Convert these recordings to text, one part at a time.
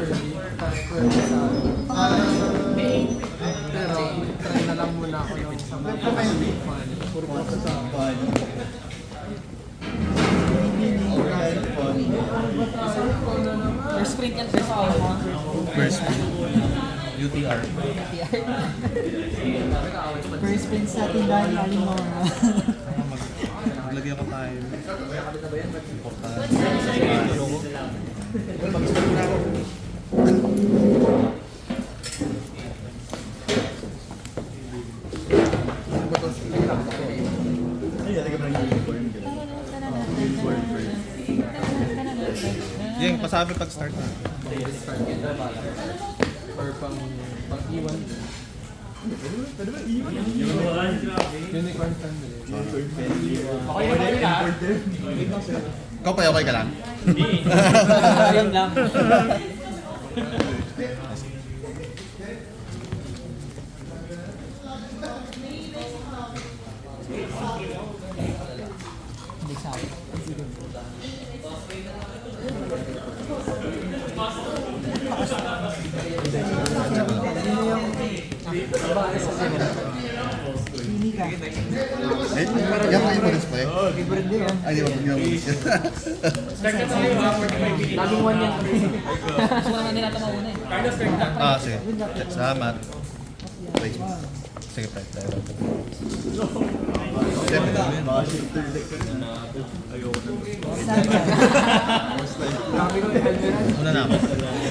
early. Early sa pero try na lang muna ako ng sa mga fun. Puro ko sa fun. First sprint yan, first sprint mo. First UTR. First sprint sa tindahan ni Alimora. Maglagyan ko tayo. Yung pasabi pag-start na. Or pang iwan. Unicorn family. Ikaw pa, okay ka lang? Ayun lang. Hindi sa akin. Hindi ka. Eh, yan kayo mo rin pa eh. Favorite din yan. Ay, di ba? Laging one yan. Gusto ko naman nila ito mauna eh. Ah, sige. Salamat. Sige, Fred. Grabe ko yung Almeran. Una na ako.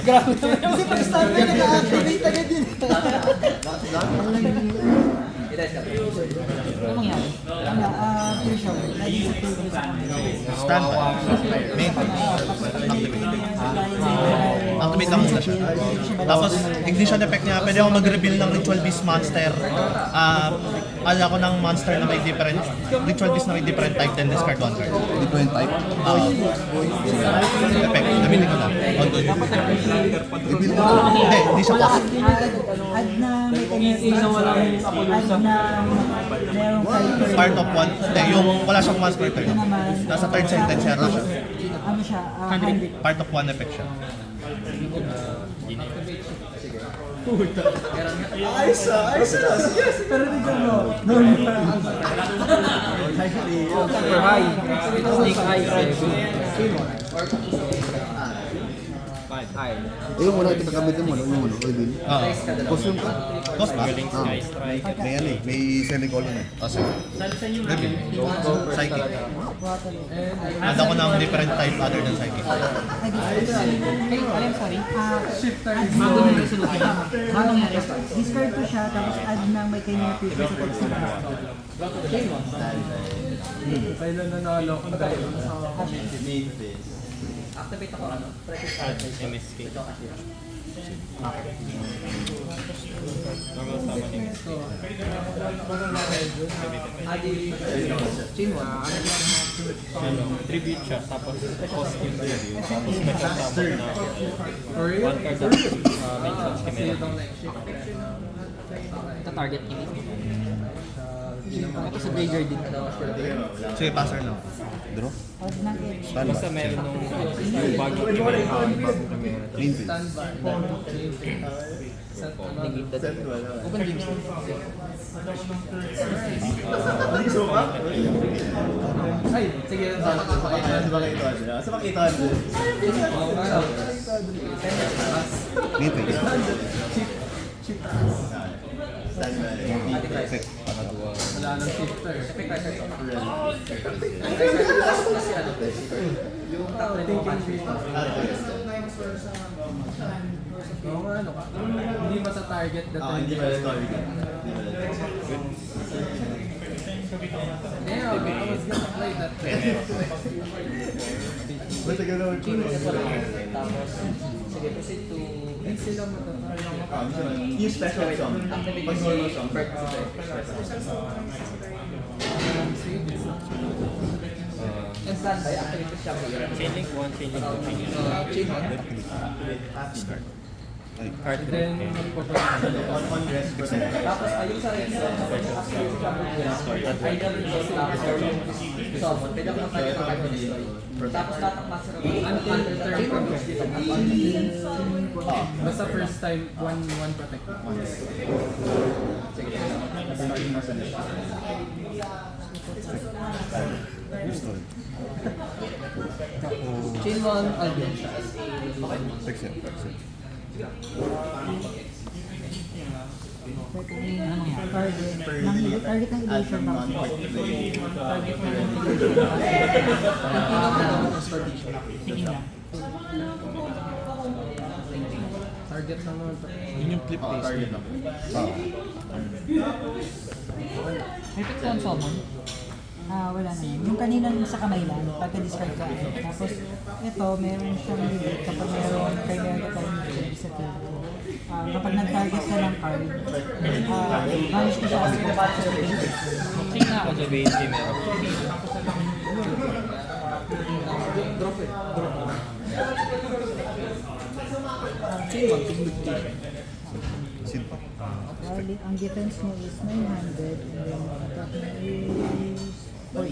Grabe naman. Kasi pag-start na nag-activate agad yun. Ano mangyari? Pure show. Lagi sa pure sa Stand by. Main. Activate lang muna siya. Tapos, ignition effect niya, pwede ako mag-reveal ng Ritual Beast Monster. Ala ko ng monster na may different, Ritual Beast na may different type, then discard one card. Different type? Effect, gamitin ko lang. On good. Hindi siya cost. Add na may add na merong fighter. Part of one, hindi, yung wala siyang once per turn. Ito naman. Nasa third sentence siya siya. Ano siya? Part of one effect siya. Ayos na. Pero hindi ko mo. Super high. Snake high. Yung muna kita gamitin mo, yung muna, reveal. Oo. Costume ka? Cost ba? May ano eh, may semicolon eh. Oh, sige. Reveal. Psychic. Add ako ng different type other than psychic. I'm sorry. Shifter. Bago na yung solution. Ano nangyari? Discard ko siya, tapos add ng may kanya paper sa text na. Kailan nanalo ko dahil sa Activate ako ano? MSK. chain one. Tribute siya, tapos cost yung review, tapos special summon na For real? one card at mentions Kasi kami. itong next shift. Ito target niya. Ito sa Graveyard din. Sige, passer lang. Draw? Add ng edge. Stand Basta by. meron nung bagong camera, bagong camera. Green field. Open games. Ay, sige. Green field. Effect. Wala nang shifter. Yung Oo nga, ano ka? Hindi ba sa target that Hindi ba sa target? Yeah, I was gonna play that. Tapos, sige, proceed to... Hindi sila matatalo. Yung special song. Activate Pag normal song. And standby, activate ko siya. Chain link 1, chain link 2, chain link 2. Chain on. Heart Then, rate. Tapos ayun sa rin sa summon, pwede ako mag-target ng card na destroy. Tapos lahat ng master of until turn progress. Basta first time, one protect. Chain 1, Albion siya. Fix it. Target ng illusion tapos target ng tingin lang. Target naman. Yun yung flip paste. May pick down summon? Wala na yun. Yung kanina sa kamay lang, pagka-discard ka. Tapos, ito, meron siyang limit kapag meron chimera time sa field ko. Kapag nag-target ka ng card, vanish ko siya as a boxer. Tingin na ako sa base game. Chain 1, tiglig Simple. Bali, ang defense mo is 900 and then attack mo is 40.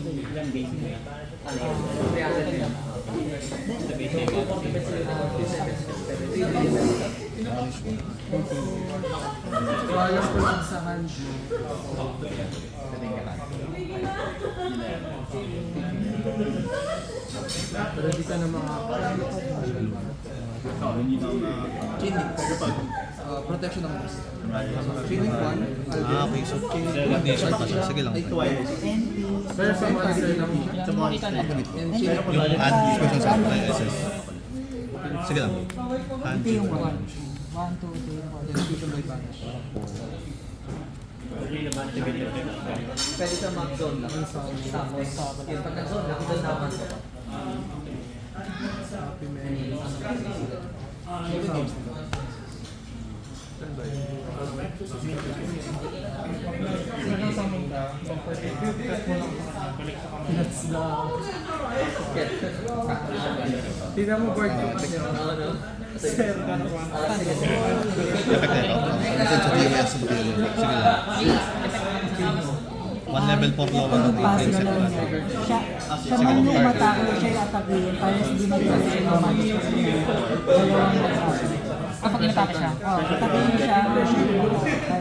Wala ko lang sa hand. Pero di ka na Chain link. Protection ng boss. Chain link 1, Albion. Okay, so condition pa siya. Sige lang. NP. Pero sa master lang. Sa mga kita na. And chain of Yung hand special sa SS. Sige lang. Hand Ito yung 1. 1, 2, 3, 4. execution by banish. Pwede sa mag zone lang. Tapos, yung pagka-zone lang, ito naman sa Tignan mo board ko. Sir, Effect na ito. Ito sa TMS sa material. Sige lang. One level 4 lower ng Pass defense. na lang niya. Siya man yung umatake, siya yung atakihin para hindi mag-react siya ng magic kasi dalawang nagsasabi. Kapag inatake siya. Atakihin siya.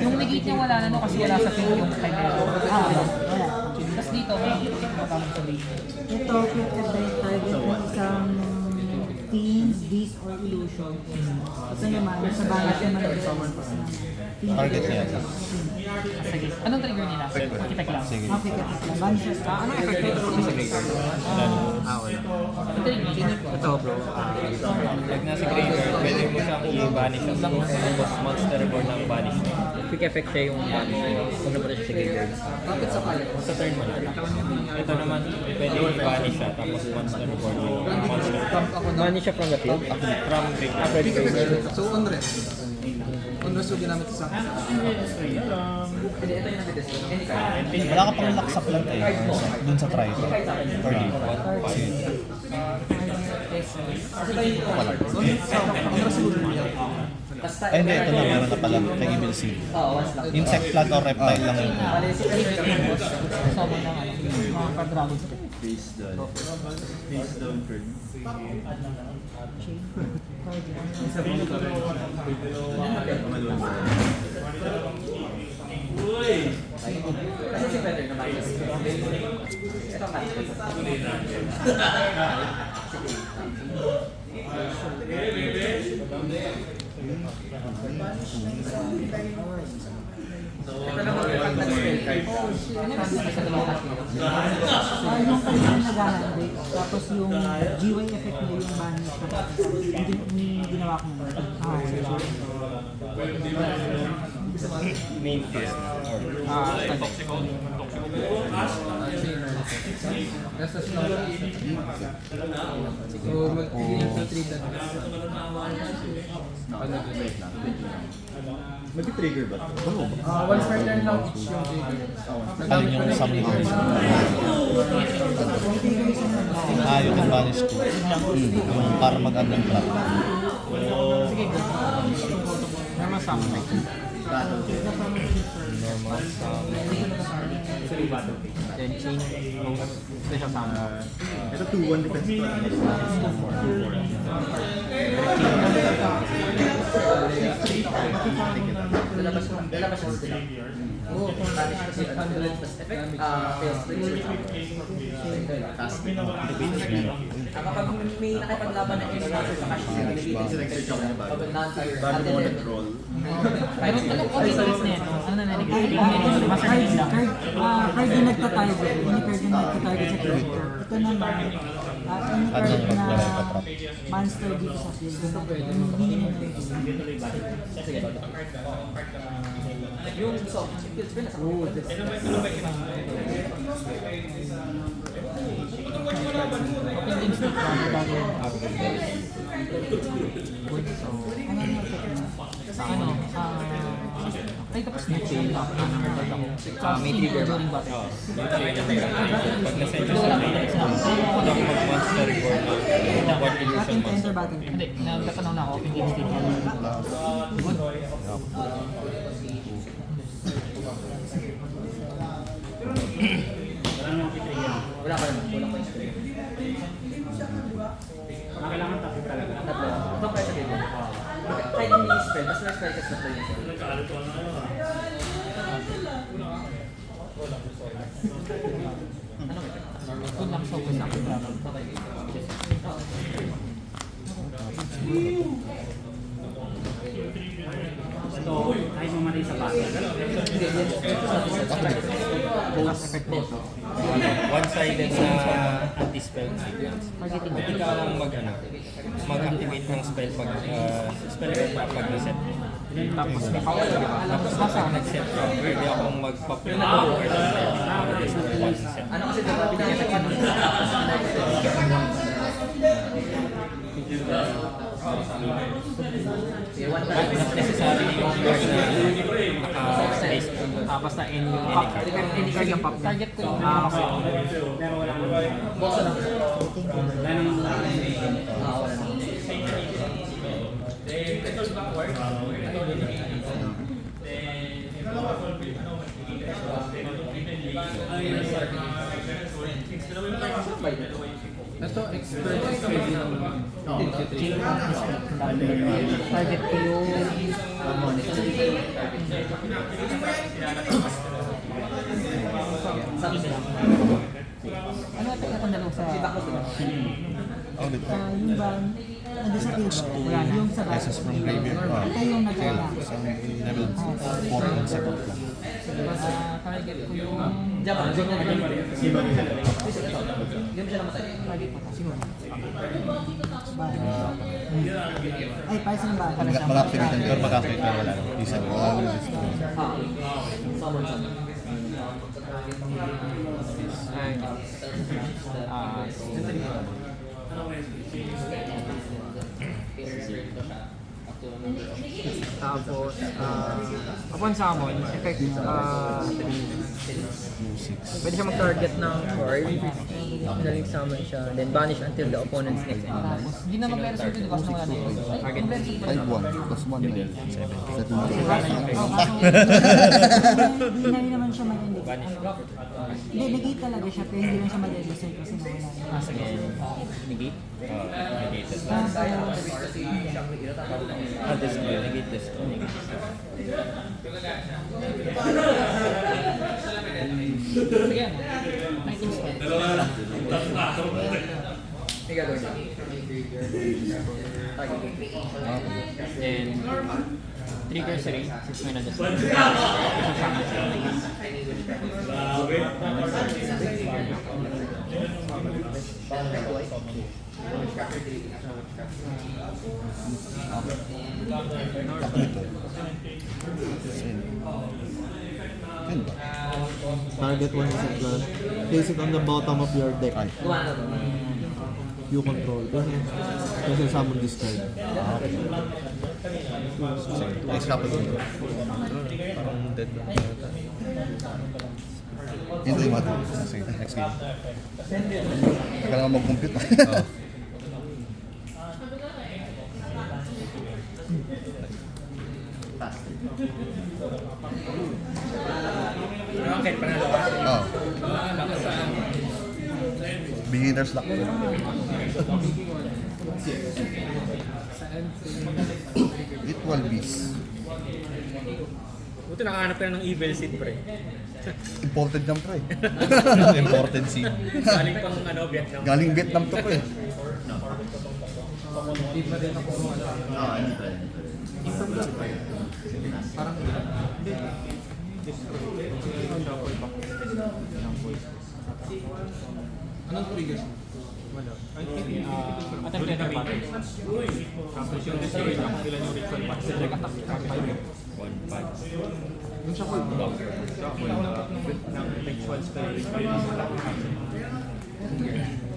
Yung negate niya wala na no kasi wala sa field yung chimera. Wala. Tapos dito, may wala sa base. Ito, quick effect, target ng isang teams, beast, or illusion. Ito naman, sa balat naman ng Target niya. Sige. Anong trigger nila? Effect lang. Sige. Okay, effect lang. Vanishes ka. Ano effect nito sa graveyard? Ang trigger. Ito bro. Pag nasa graveyard, pwede mo siyang i-banish ang tapos monster reborn ng banish. Quick effect siya yung banish niya. Kung napunta siya sa graveyard. Kapit sa kaya. Sa turn mo lang. Ito naman, pwede i-banish siya tapos monster reborn yung monster. Banish siya from the field? From graveyard. Quick effect. So, on rest. On rest yung ginamit sa akin. Hindi, ito yung nabitest. Any card. Wala ka pang lock sa plant eh. Dun sa try. Or di. Sige. Kasi tayo yung wala. On rest siguro niya. Ay hindi, ito na meron na pala. Kay Evil Seed. Oo, once lang. Insect plant or reptile lang yun. Bale, si Summon ng mga ka-dragons. kasi si Feather na minus. Ito ang minus. Ito naman yung pag-spell card. Yung kanina nag-handbrake, tapos yung GY effect mo yung banish na yung ginawa ko mo. Main first. Nasa slot. So, mag-heal sa 3 na. Mag-trigger ba? Once per turn lang each yung trigger. Alin yung summon house. You can banish 2. Yung para mag-add ng trap. Normal summon. Normal summon. Then chain moves. Special summon. Ito 2-1 defense to. Kapag may nakipaglaban na instructor sa cash, Pero anong combinations nito? Ano na nalagay? Master Card, Name lang. card yung nagta-target. Yung card yung nagta-target sa character. Ito naman, yung card na monster dito sa field. Hindi na yung soft skills ko nasa Open game state pa. Bago yun. Ano? Ay, tapos na chain lock na number tag ako. May trigger ba? During battle. Pag na-send nyo sa main, wala ko mag-monster board na what illusion Atin to monster. enter battle. Hindi, nagtatanong na ako. Open game state. Good. wala pa naman, wala pa yung spell. Kailangan tapos talaga. Tatlo. Ito kaya sa game. Kahit hindi spell, basta na-spell ka sa tatlo yung spell. Good lang sa umpisa. So, kahit mamatay sa battle. Last effect nito. One-sided na anti-spell sequence. Hindi ka lang mag-activate ng spell pag spell pag reset. Tapos may power, di ba? Tapos nasa nag-set ka, pwede akong mag-pop-in na power ng spell para once set. Ano kasi diba, binigyan sa kanya. One Not necessary yung card na naka-base. Basta any card yung pop. Target ko yung Pero wala naman. box na. Wala naman. Wala na. Ito, expert pwede ng Target ko yung ano ito yung dalawa sa Yung ba, nandun sa field, yung sa battle. Access from graveyard. Ito yung nag-ala. Isang level 4 on second floor. target ko yung Diyan ba? Diyan na. Hindi mo siya namatay. target ko siguro. Ay, para sa ba? Mag-activate ang girl, mag-activate pero wala. Isa. Summon, summon. Tapos, upon summon, effect, pwede siya mag-target ng card, galing summon siya, then banish until the opponent's next end. Tapos, hindi na mag-reserve yung diba wala na yun. Target 5-1 plus 1 9. 7. Oh, kaso, hindi na rin naman siya mag-indicate. Hindi, negate talaga siya, pero hindi lang siya mag-register kasi nawala na. sige, Negate? Negated. Kaya, Negate this. sige, fighting spell. May gagawin na. Then, trigger 3, since may na-destroy. Target one is a plus. Place it on the bottom of your deck. Gumana to. You control. Kasi summon this card. Next couple of Parang dead na yata. Hindi yung mati. Next game. Tagal nga mag-compute. Pass. Rocket pa na lakas. Oh. Beginner's luck. Ritual beast. Buti nakahanap ka na ng evil seed, pre. Imported ng pre. Important scene. Galing pang Vietnam. Galing Vietnam to pre. Hindi pa rin ako parang hindi. Anong triggers? Wala. Attempt na ba? Tapos yung destroy lang kung ilan yung ritual patch. Direct attack. 1-5. Yung siya cool. Ng ritual spell.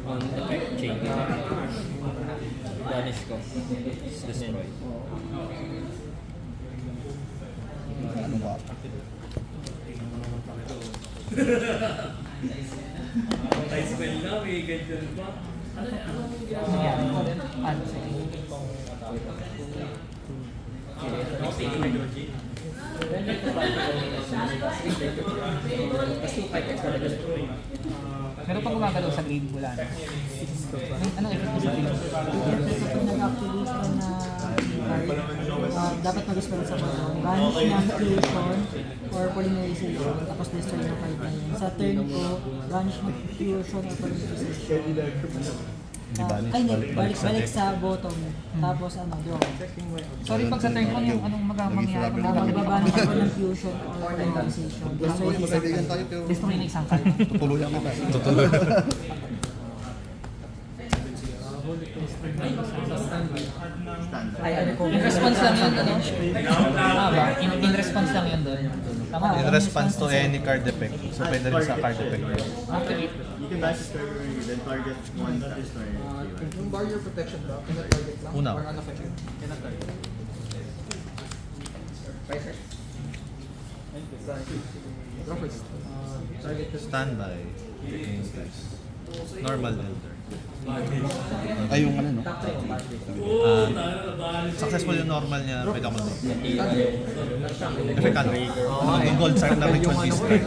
On effect chain. Banish ko. Destroy. Ano ba? Patay spell na, may ganyan pa. Nangyari. Ano? Pero pag gumagalaw sa grave, wala na. Anong effect mo sa grave? Kapag nag-activate ka na dapat mag-spell sa mga banish na fusion or polymerization tapos destroy na card na yun. Sa turn ko, banish na fusion or polymerization. Ay, hindi. Balik sa bottom. Tapos draw. Sorry, pag sa turn ko, yung anong mangyayari? Magbabanish ako ng fusion or polymerization. Destroy na isang Magkaibigan card. tayo pero Destroy na isang card. tutuluyan kita. Ay, ano ko? In response lang yun, ano? Ba? In response lang yun doon. Tama. In response to any card effect. So pwede rin sa card effect. Activate. Yung barrier protection ba? Cannot target lang? Una. Or unaffected? Cannot target. Go first. Target this. Standby. Normal elder. Ay, yung ano, no? Successful yung normal niya, pwede ako mag-draw. Effect ano? Yung gold card na ritual beast card.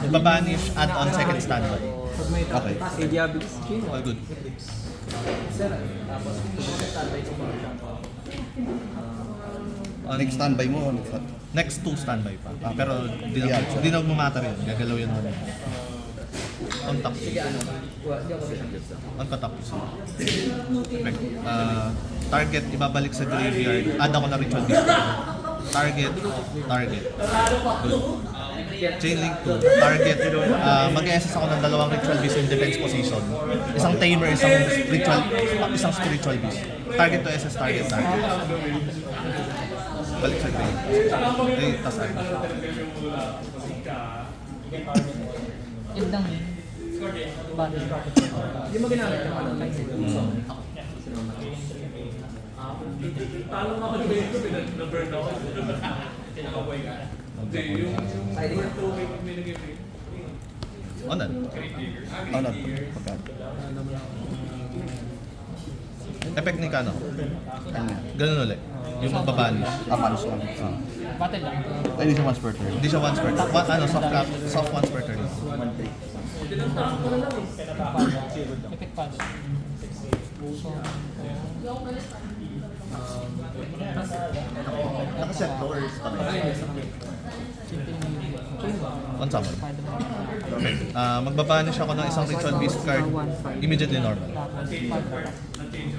Babanish, add on second standby. Okay. Si Diabetes. All good. Next standby mo. Next two standby pa. Pero di na magmamatter yun. Gagalaw yun muna. On top. On top. Effect. Target, ibabalik sa graveyard. Add ako na ritual beast card. Target. Good. Chain link 2. Target. Mag-SS ako ng dalawang ritual beast in defense position. Isang tamer, isang spiritual beast. Target to SS, target. Balik sa grave. Tas Yun lang yun. Bani. Hindi mo ginamit yung ano? Talo nga ako dito, na-burn ako. Kinakaway ka. Hindi, yung siding ng 2-way pag may nag-effect. Onan. Ano? Pagkat. Effect ni Kano. Ano? Ganun ulit. Yung magbabanish. Panos lang. Battle lang. Ay, hindi siya once per turn. Hindi siya once per turn. Soft once per turn. Effect pass. Nakaset doors pa On summon. Magbabanish ako ng isang ritual beast card. Immediately normal.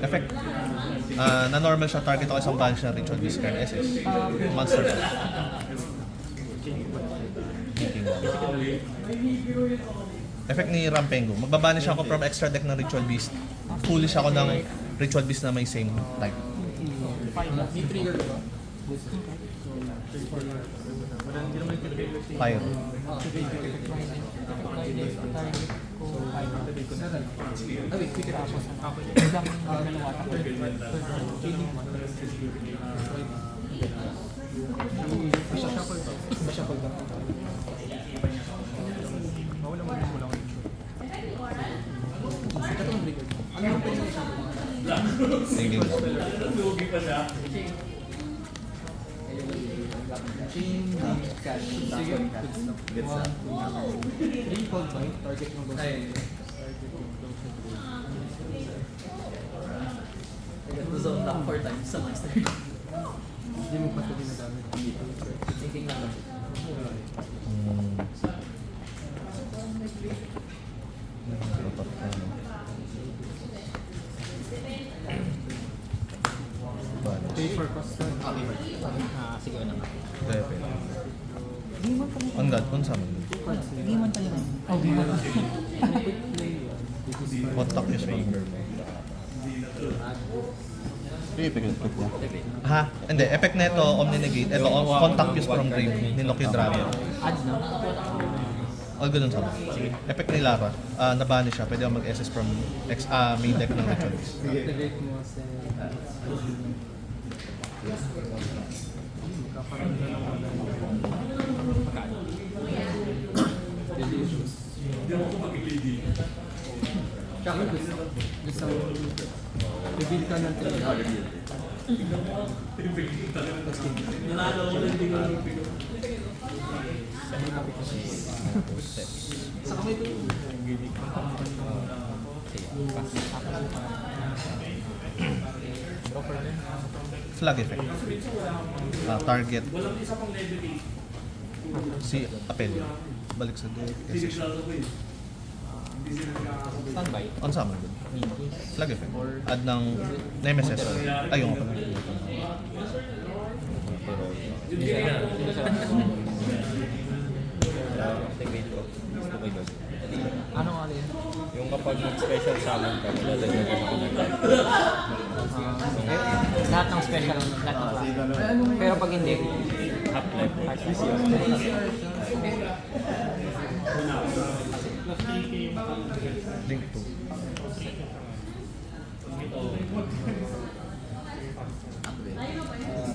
Effect. Na normal siya, target ako isang banish na ritual beast card. SS. Monster. Effect ni Rampengo. Magbabanish ako from extra deck ng ritual beast. Foolish ako ng ritual beast na may same type. May trigger ba? Fire. Ah, wait, quick action. Shuffle ba? Mawala mo lang mula ko yung shoot. Ito ang trigger. Ano yung pwede Thinking. Lugi pa siya. Chain, catch. Sige. Good stuff. 3 cold bite. Target ng boss. Zone lang 4 times sa master. Hindi mo pa ito ginagamit. Thinking lang. Pay for cost. Sige na. Demon pa rin. On God, kung saan? Demon pa rin. Oh, Demon pa rin. Contact use from grave. Hindi, pagkat niya. Ha? Hindi, effect na ito, Omni-Negate. Ito, contact use from grave ni Loki Dragon. Add na. All good on sa effect ni Lara, nabanish siya, pwede ako mag-SS from main deck ng Ritual Beast. Activate mo sa... Tsaka gusto mo reveal ka ng trigger. Flag effect. Target. Si Apelio. Balik sa deck. SS. Standby. On summon. Flag effect. Add ng Nemesis. Ayun nga pala. Ano nga rin? Yung kapag mag-special summon ka, lalagyan ka ako ng Lahat ng special lahat ng pero pag hindi, half life. Link 2.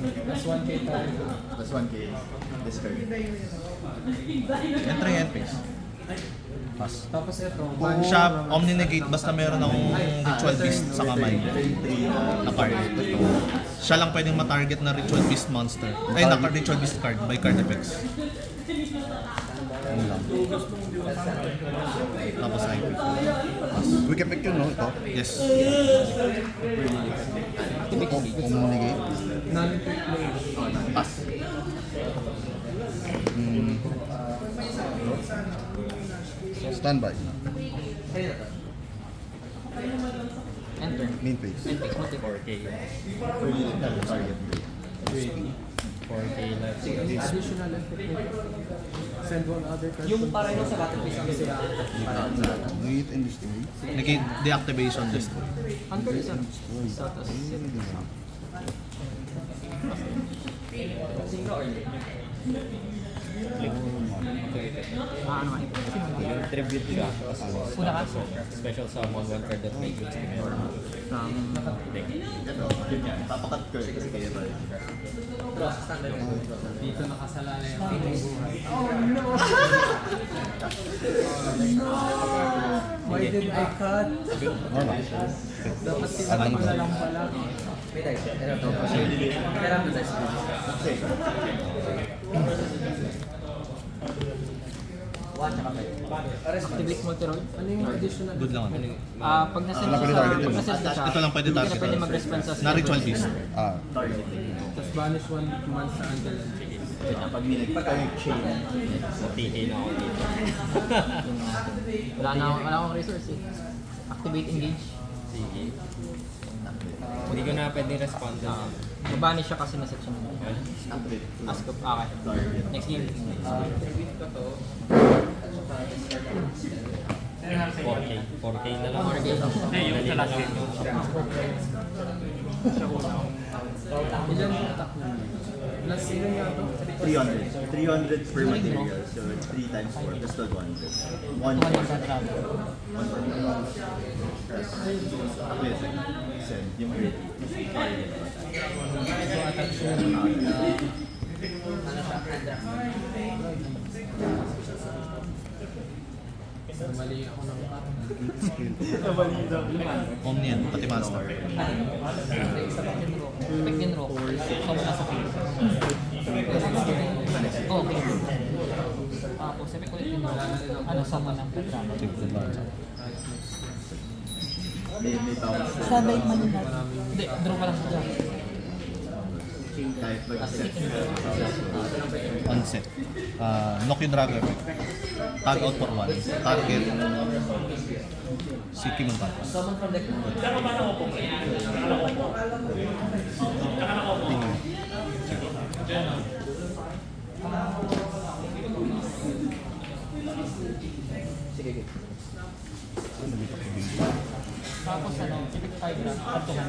Plus 1k tayo. Plus 1K. Discard. Entering end phase. Pass. Tapos ito, Siya, Omni-Negate, basta meron akong Ritual Beast sa kamay na card. Siya lang pwedeng matarget na Ritual Beast monster. Ay, na Ritual Beast card by card effects. Ano lang. Tapos IP. Quick effect yun, no? Ito. Yes. Communicate. non-quick play. Pass. Standby. enter. Main phase. And takes multi 4K. Target. 4K life. Additional effect. Send one other card. Yung pareho sa battlefield ang kasi Negate and destroy. Negate deactivation list. under isa. Status. Ano nga ito? Yung tribute siya. Tapos Una ka? special summon one card that may good skill. Papakat ko kasi kayo tayo. Dito nakasalala yung piling buhay. Why did I cut? Ano? Dapat sinabi ko na lang pala. Activate multi-roll. Ano yung additional? Good lang. Ano. Pag nasend Wala siya pwede sa targetin. nasend siya, Ito lang pwede hindi ka target. na pwede mag-response sa Na Ritual Beast. Tapos banish one command sa Angel. Pag chain, TK na ako dito. Wala akong resource eh. Activate engage. Sige. Hindi ko na pwede respond. Mabanish siya kasi naset siya. Ask of, okay. Next game. 4K na lang. 4K. Yung sa last game. Ilan yung attack mo? Plus ilan nga ito? 300. 300 per material. So, 3 times 4 plus 100. 1 Wait a second. Send. Yung grid. So attack siya. Mali ako ng attack. Omni yan, pati master. Effect din rock. So, wala sa field. Okay. Tapos, sabi ko ulit yung summon ng Petrano. Sabay man yun natin. Hindi, draw pa lang siya. Kahit mag-set. On set. Knock yung drag effect. Tag out for 1. Target. Si Kimon Patas. Summon from deck. Sige, sige. Tapos epic 5 lang, atuhan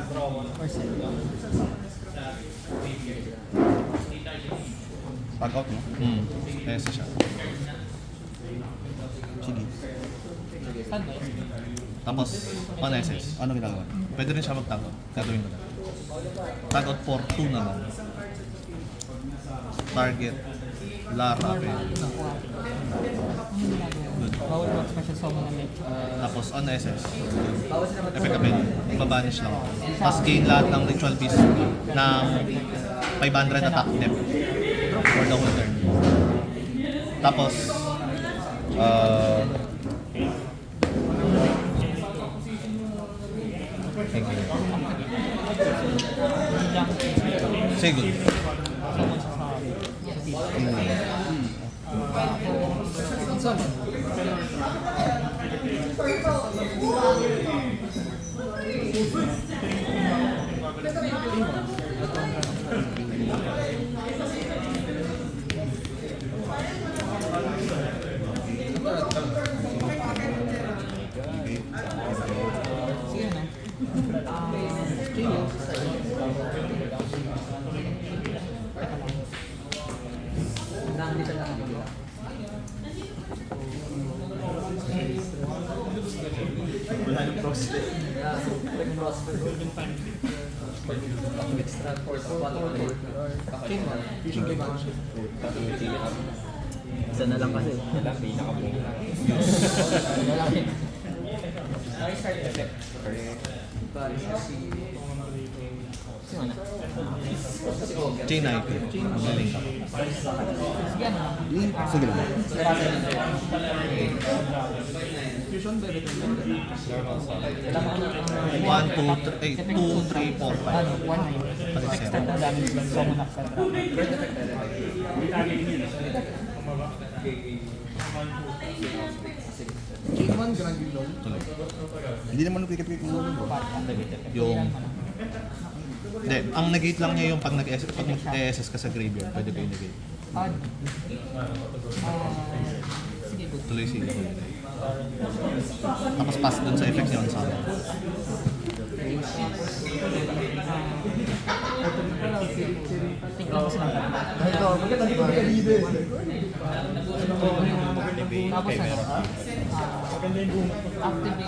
or set. Tag out, no? Yes, siya. Sige. Standby. Tapos, on SS. Ano ginagawa? Pwede rin siya mag-tag out. Gagawin ko na. Tag out for 2 naman. Target. Lara. Good. Bawal mag special summon ng lecture. Tapos on SS. Effect ability. Babanish lang. Tapos gain lahat ng ritual piece ng 500 attack depth for the whole turn. Tapos, thank you. Say good. Wala nang prospect. Extra force of 1 Fishing kay Bansh. Isa na lang kasi. Chain Knight. Magaling ka. Sige lang. Fusion ba ito? 1, 2, 3, 4, 5. Ano, 1-9. Extend ang damage ng summon ng Petrano. Chain 1, Grand Guild. Tuloy. Hindi naman nagkikit-kit mo. Yung... Hindi, ang negate lang niya yung pag nag-ESS ka sa graveyard, pwede kayo negate. Sige, good. Tuloy sila ko yun. Tapos pass dun sa effect niya on summon. Think lang kasi ng Tapos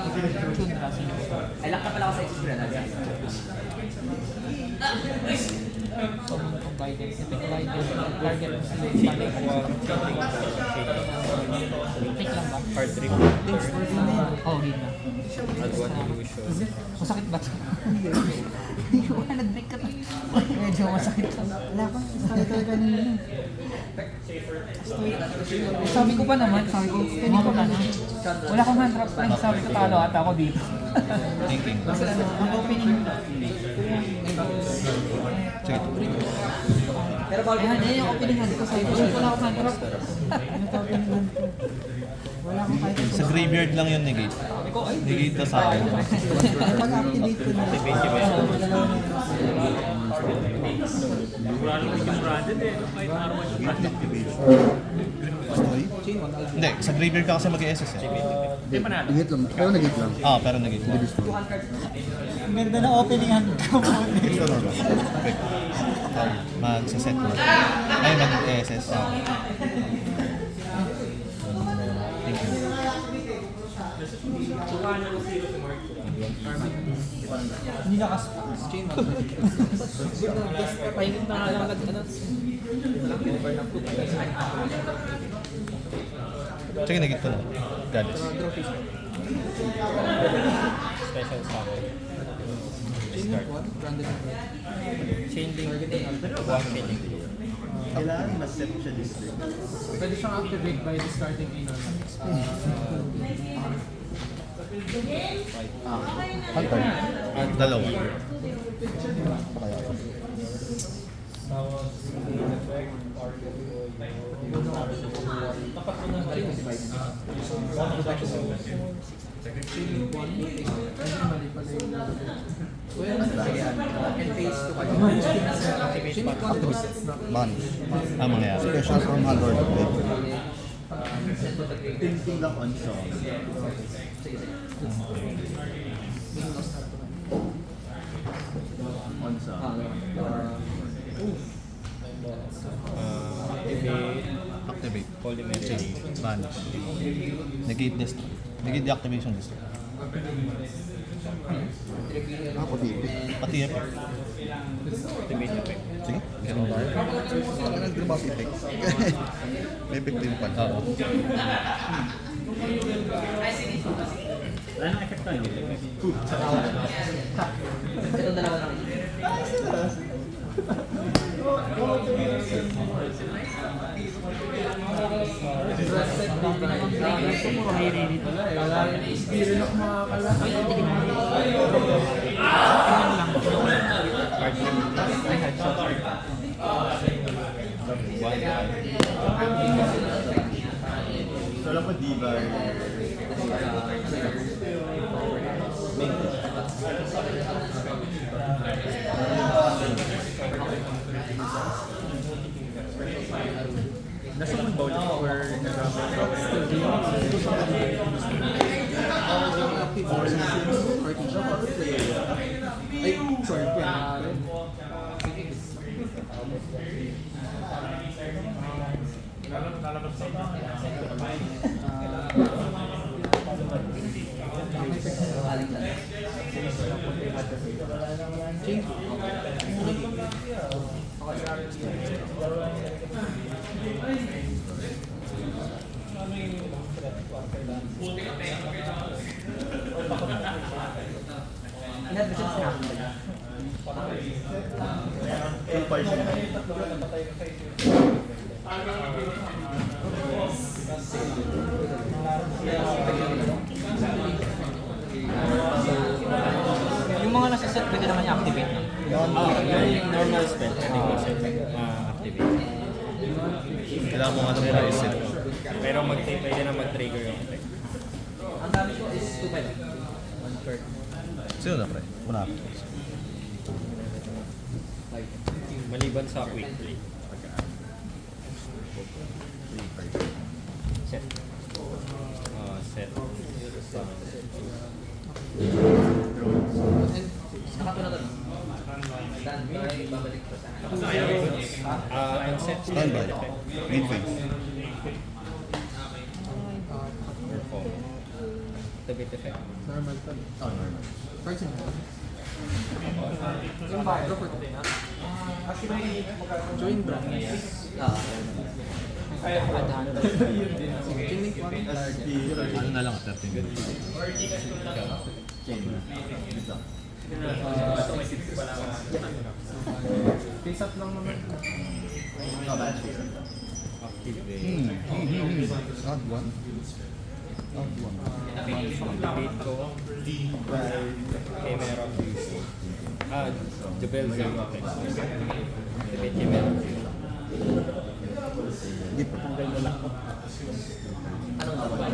activate tune kasi. Ay, lakta pala ako sa experience. Summon ng guidance. Epic guidance. Target mo sila. Think lang ba? Card trick. Oh, hit na. Add 1 illusion. Masakit ba ito? Hindi ko ba nag-break ka na? Medyo masakit ka. Wala pa, sakit talaga nila. Sabi ko pa naman, sabi ko, pwede ka na. Wala akong hand trap pa, sabi ko talo ata ako dito. Thinking. Ang opening. Sige. Pero bawal yung opening hand ko, sabi ko, wala akong hand trap. Ano to opening hand ko? Wala akong kahit ang Sa graveyard lang yung negate. Negate na sa akin. pag-activate ko na. Hindi, sa graveyard ka kasi mag-ESS eh. Ingit lang. Pero nagit lang. Pero negate mo. Ang ganda na opening hand ko. Magsaset mo. Ay, mag-ESS. Thank you. Hindi nakas-pass. Chain 1. Pahingin na nga lang Sige, negate ko na. Goddess. Special summon. Chain 1, Branded. Chain link. 1 chain link. Kailangan mas-set siya district. Pwede siyang activate by discarding a Hunter. Dalawa. Kaya ako. Banish. Ang mangyayari. Special from hand or play. Tinting lang on song. On song. Activate. Polymetric. Vanish. Negate this. Negate the activation list. Ako dito. Pati effect. Activate effect. Sige. Ganun ba? Ano nang drop effect? May effect din pa. Oo. Hindi rin ako makakalaki. Wala pa diva. Nasa one bowl or Ay, sorry. Full partial. Yung mga nasa set, pwede naman i-activate na. yung normal spell, pwede mo siya activate. Kailangan mo ano muna i-set. Pero pwede na mag-trigger yung effect. Ang dami ko is 2-5. 1/3. Sino na pre? Una ako. Maliban sa quick play. Set. Set. Ang set. Standby. Main phase. Perform. Activate effect. Normal pa. Oh, normal. Person. Yung ba? Go for it. Join brand. Sige, link one. Ano na lang, 13 minutes. Face up lang naman. Not one. Not one. Activate ko. Chimera Fuse. Jubel Zero effect. Activate Chimera Fuse. Hindi pa. Anong nga ba?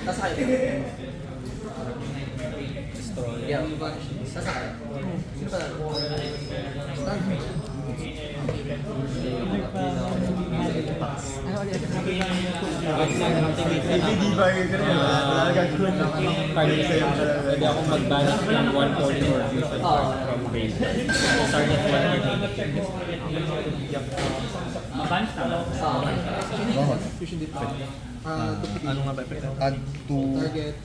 Tapos kayo. Destroy. Yeah. Sasa kayo. Sino ba? Ano ulit? Hindi diva yung ganun. Wala gagawin na Pwede akong mag-banish ng one calling or fusion from base. Start at one Mabanish na lang. Bakit? Fusion defect. Ano nga ba effect? Add to Target.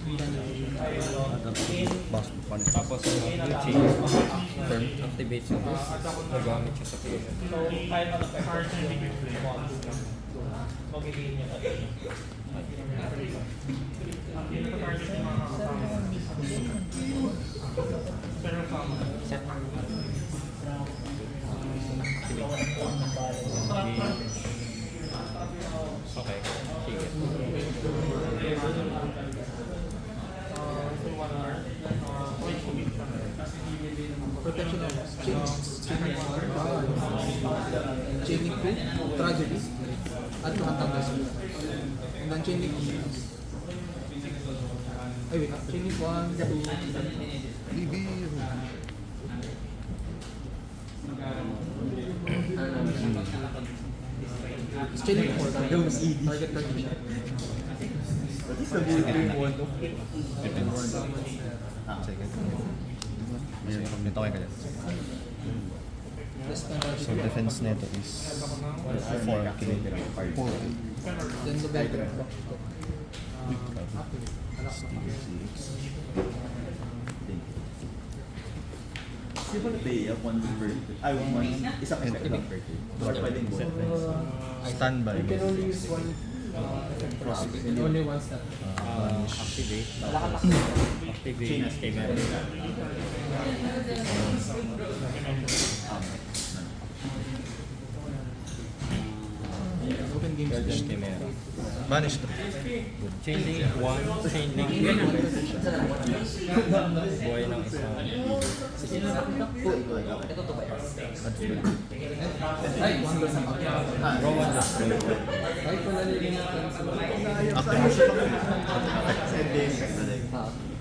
boss punish. Tapos change. Turn. Activate siya. Nagamit siya sa fusion. Magiging niya okay, sige. Protection of chaining 2, tragedy, at to antagonism. And then chaining ay wait, chaining 1, 2, chaining 4, target condition. What is the moving one? Sige. Ito kayo kaya. So defense nito is 4K. Then the background. Siya ba play up one per... Ay, one... Isang effect lang per turn. Or pwedeng both. Standby. You can only use one only one step. Activate. Activate. Chimera. Open games. Chimera. Banish to. Chain link 1, chain link 2. Buhay ng isa. Draw one just play.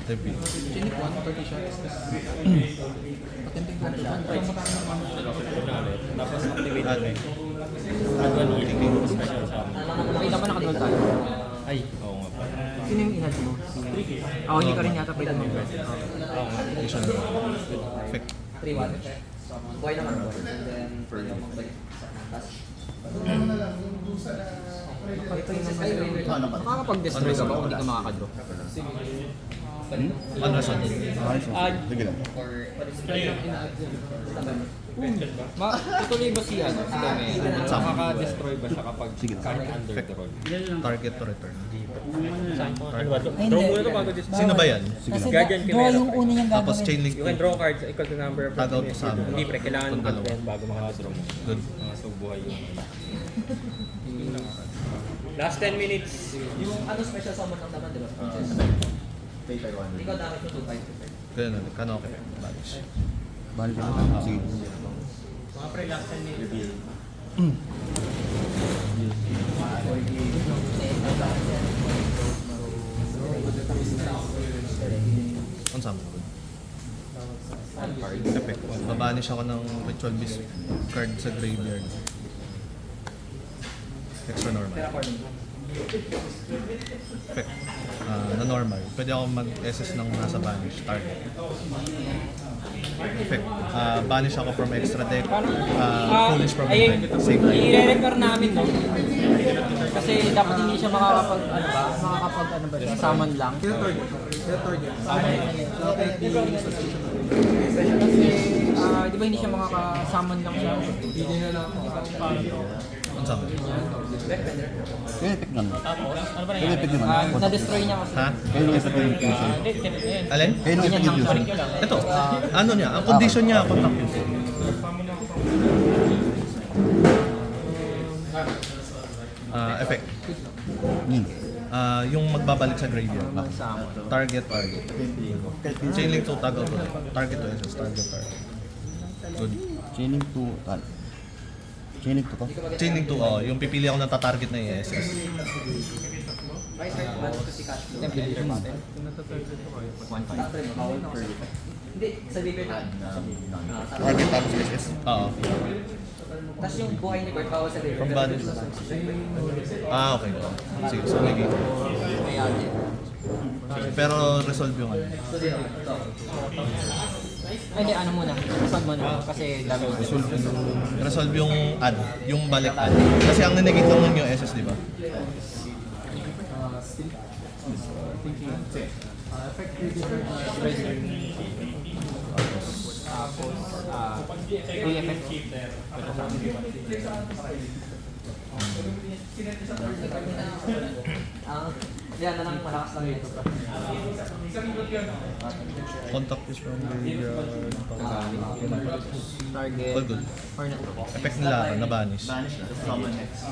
Repeat. Chaining 1, partition. Attempting to Tapos activate ulit. Add one healing. Special summon. Nakita mo nakadroll tayo. Ay, oo nga pala. Sino yung inad mo? Ako, hindi ka rin yata pwede mo. Oo nga. Effect. 3-1. Buhay naman buhay. And then, pwede mo magbalik sa atas. Ito yung nakakapag-destroy ka ba kung hindi ka makakadraw? Ano sa Sige lang. Tutuloy ba si ano? Si Deme? Nakaka-destroy ba siya kapag kahit under the roll? target to return? Saan po? Ano ba? Ay, Draw hindi. muna ito bago destroy. Sino ba yan? Kasi Guardian draw Chimera. yung una niyang Tapos gagawin. chain link You can draw cards equal to number of Tag out to summon. Hindi pre, kailangan Itong dalawa. mag-end bago makadraw mo. Good. So buhay yung last 10 minutes. Yung ano special summon lang naman, di ba? Play tayo one. Ikaw dapat yung 2-5. Ganun ulit. Kanoke. Banish. Balik ka na. Sige. Reveal. On summon. Effect. Babanish ako ng Ritual Beast card sa graveyard. Extra normal. Effect. Na normal. Pwede ako mag-SS ng nasa banish target. Effect. Banish ako from extra deck. Foolish from Ayun, deck. Same. i-refer namin, no? Kasi dapat hindi siya makakapag, ano ba? Makakapag, ano ba? Summon lang. Kill target. Kill target. Kasi, di ba hindi siya makaka-summon lang siya? Hindi na lang ako. On summon. Kaya pick naman. Kaya pick naman. Na-destroy niya kasi. Ha? Kaya nung effect yung fusion. Alin? Kaya nung effect yung fusion. Ito. Ano niya? Ang condition niya, contact yun. Effect. Yung magbabalik sa graveyard. Target. Chain link to tag out ulit. Target to SS. Target. Good. Chaining to... Chaining to to? Chain link to, yung pipili ako ng tatarget na i-SS. Hindi, sa bigger na. Target tapos SS. Oo. Tapos yung buhay ni Bert, bawal sa bigger. From banish. Okay. Sige, so may game. Pero resolve yung ano. Ay, hindi, ano muna. Resolve mo na. Kasi dami mo. Resolve yung add, yung balik add. Kasi ang nanegate lang nun yung SS, di ba? Tapos, free effect. Yan na lang, malakas lang ito. Contact is from graveyard. Target. All good. Or na. Effect nila, na-banish. Banish na. Summon next.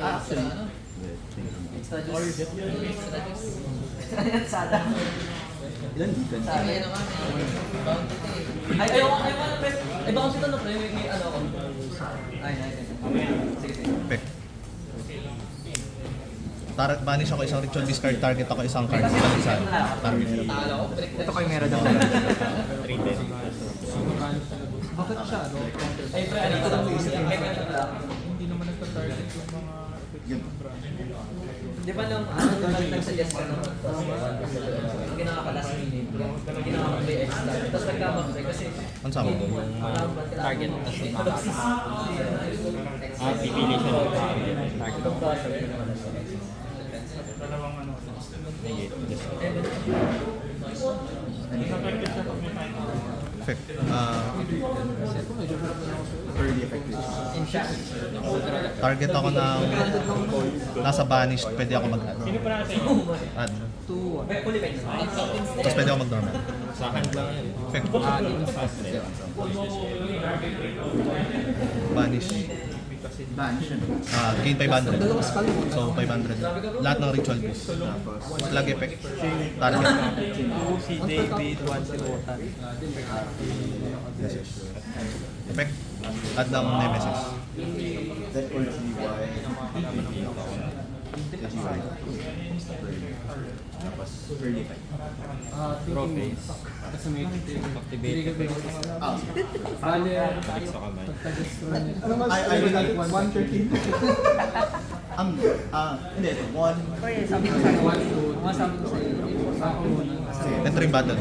Actually, ilan defense? Ay, ayoko na, pre. Ay, baka si Tano, pre. May ano ako. Ay. Sige. Effect. Banish ako isang ritual discard, target ako isang card. Balik sa target. Ito kayo meron daw. Bakit siya, no? Ay, pre, ano ito lang isip? Hindi naman nagta-target yung mga Di ba nung nag-suggest ka naman? Ang ginawa ka last minute. Ginawa ka may extra. Tapos nagkamag pre kasi Ano sa akin? Target na si pipili siya ng target. Effect. Early effect. Target ako ng nasa banish, pwede ako mag-add. Add. Tapos pwede ako mag-normal. Sa akin lang yan. Effect. Banish. Banish yun. Gain 500. So 500. Lahat ng ritual piece. Flag effect. Target. Si David wants to vote. Effect. Add ng nemesis. That or GY. GY. Tapos early effect. Draw face. Kasi may Activate. Ah, bale, Sa kamay. I will like 113. Hindi, one. Sabi ko sa'yo. Sabi ko sa'yo. Entering battle.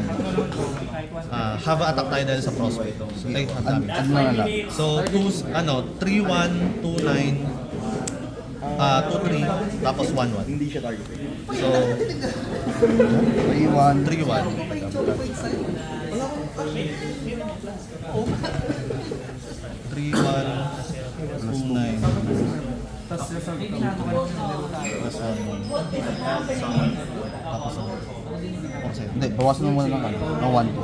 Have a attack tayo dahil sa prospect. So, ay, ang dami. Ano na lang? So, 3-1, 2-9, 2-3, tapos 1-1. Hindi siya target. So, 3-1. 3-1. 3-1, 2-9, Tapos sasabi ko, plus 1-1. Tapos, okay. Hindi, bawasan mo muna ng ano, ng 1-2.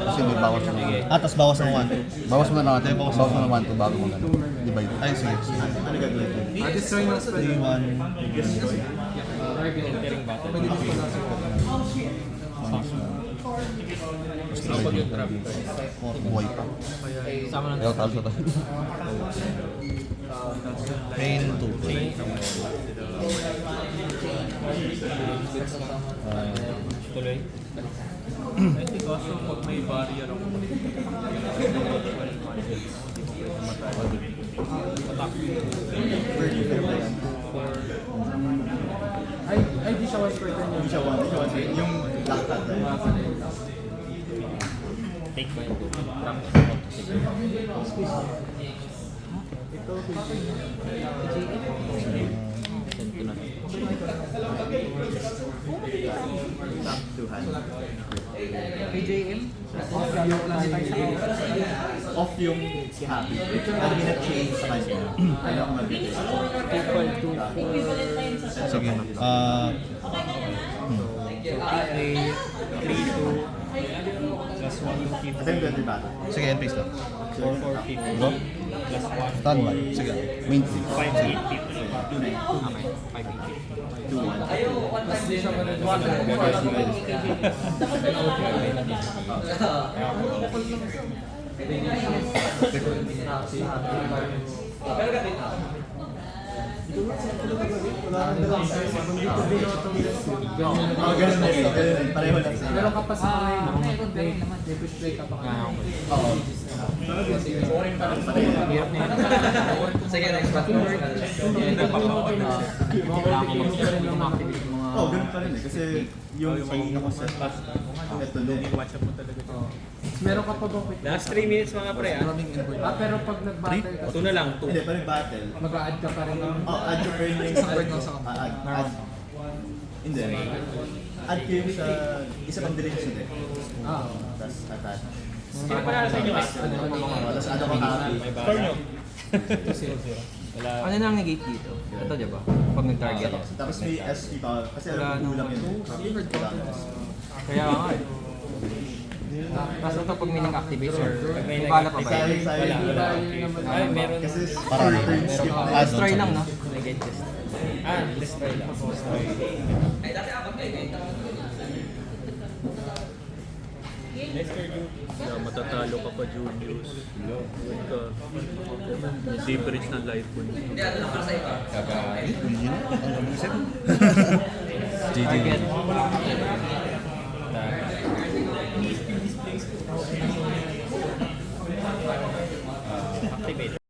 Kasi may bawas mo. Tapos bawas ng 1. Bawas mo na natin, Hindi, bawas bawas mo ng 1-2 bago mo gano'n. Divide. Ay, sige. Ano gagawin ko? destroy ng spell. 3-1. Entering battle. Pwede dito na sa Buhay pa. Sama ng Ayaw talos na tayo. Main 2. tuloy. I think also pag may barrier ako ay, di siya 1 per turn yun. Hindi siya one. Yung lakad. Take my two. Back to hand. PJM? Off yung si Happy. Pag minag-change sa kanya, kaya ako mag-bigay. Sige. Plus 150. Ito yung good battle. Sige, and paste lang. 450. Go. Plus 1. Standby. Sige. Main 3. 580. Oh, ganun na yun. Pareho lang sila. Meron ka pa sa mga debit break ka pa kaya. Oo. Sige, next battle. Oh, ganun pa rin eh. Kasi yung sa nakaset, ito din. Meron ka pa bang quick? Last 3 minutes mga pre ah. Pero pag nag-battle ka, 2 na lang, 2. Hindi, pag battle, mag-a-add ka pa rin ng add your earnings. isang card lang sa Add. Hindi. Add ko yung sa isa pang direction eh. Tapos attach. Sino pa na sa inyo guys? Tapos ano kang happy. Score nyo. Wala. Ano nang negate dito? Ito, di ba? Pag nag-target. Tapos may SQ pa, kasi Wala alam ko kulang yun. Kaya nga eh. Tapos ito pag may nag-activate or Pag may may bala pa ba nag-activate, yun? wala. Ay, meron. Kasi Parang Meron pa. add Destroy lang, no? Negate test. Destroy lang. Destroy. Kaya matatalo ka pa, Julius. Huwag ka. Difference ng life mo. Target. Activate.